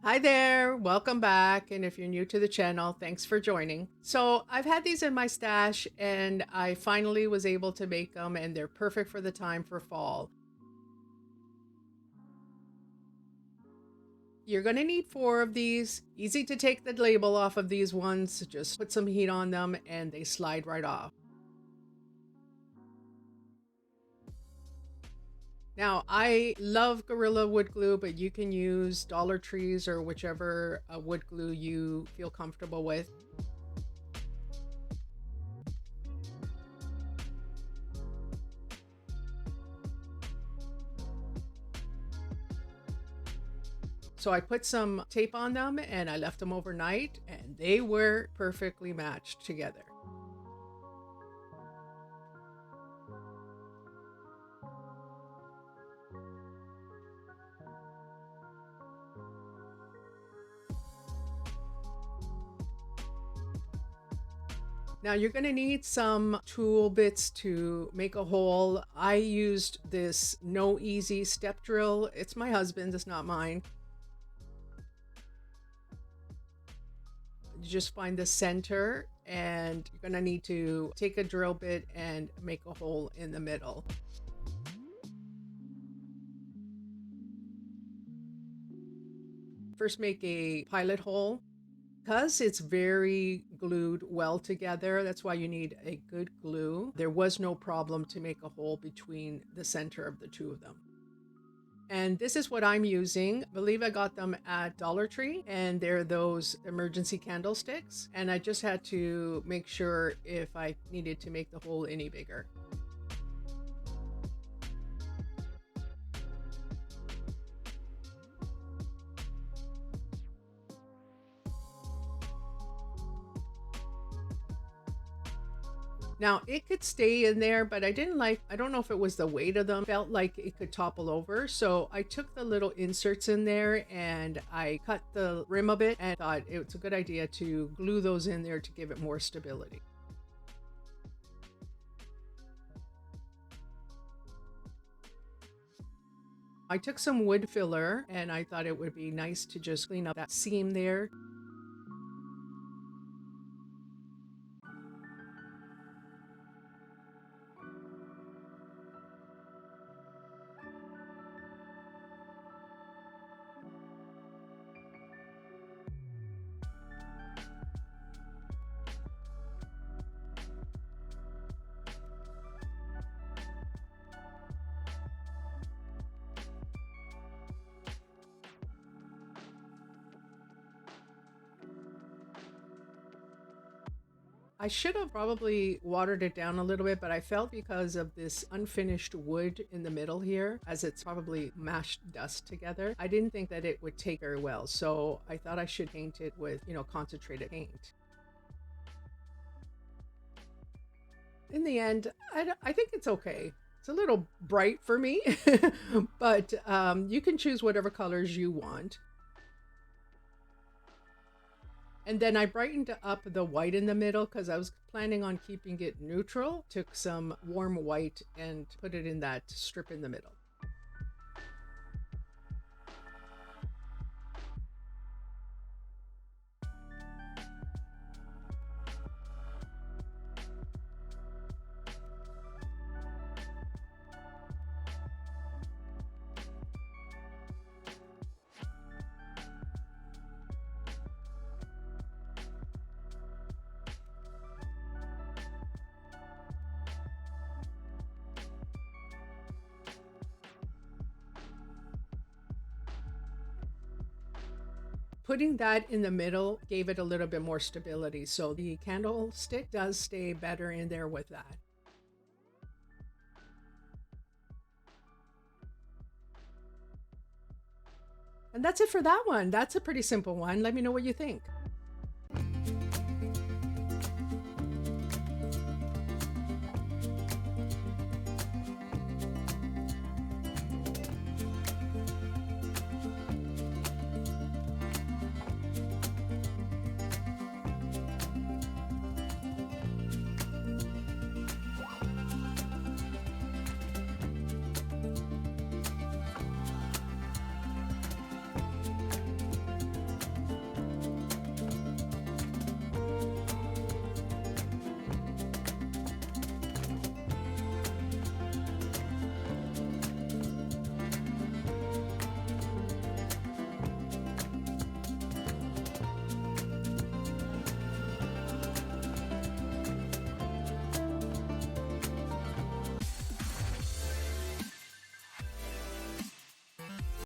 Hi there, welcome back. And if you're new to the channel, thanks for joining. So I've had these in my stash and I finally was able to make them and they're perfect for the time for fall. You're going to need 4 of these. Easy to take the label off of these ones. Just put some heat on them and they slide right off. Now, I love Gorilla wood glue, but you can use Dollartrees or whichever wood glue you feel comfortable with. So I put some tape on them and I left them overnight and they were perfectly matched together. Now you're going to need some tool bits to make a hole. I used this No Easy step drill. It's my husband's, it's not mine. You just find the center and you're going to need to take a drill bit and make a hole in the middle. First make a pilot hole. Because it's very glued well together, that's why you need a good glue. There was no problem to make a hole between the center of the two of them. And this is what I'm using. I believe I got them at Dollartree, and they're those emergency candlesticks. And I just had to make sure if I needed to make the hole any bigger. Now it could stay in there, but I don't know if it was the weight of them, felt like it could topple over. So I took the little inserts in there and I cut the rim of it and thought it was a good idea to glue those in there to give it more stability. I took some wood filler and I thought it would be nice to just clean up that seam there. I should have probably watered it down a little bit, but I felt because of this unfinished wood in the middle here, as it's probably mashed dust together, I didn't think that it would take very well. So I thought I should paint it with, concentrated paint. In the end, I think it's okay. It's a little bright for me, but you can choose whatever colors you want. And then I brightened up the white in the middle because I was planning on keeping it neutral. Took some warm white and put it in that strip in the middle. Putting that in the middle gave it a little bit more stability. So the candlestick does stay better in there with that. And that's it for that one. That's a pretty simple one. Let me know what you think.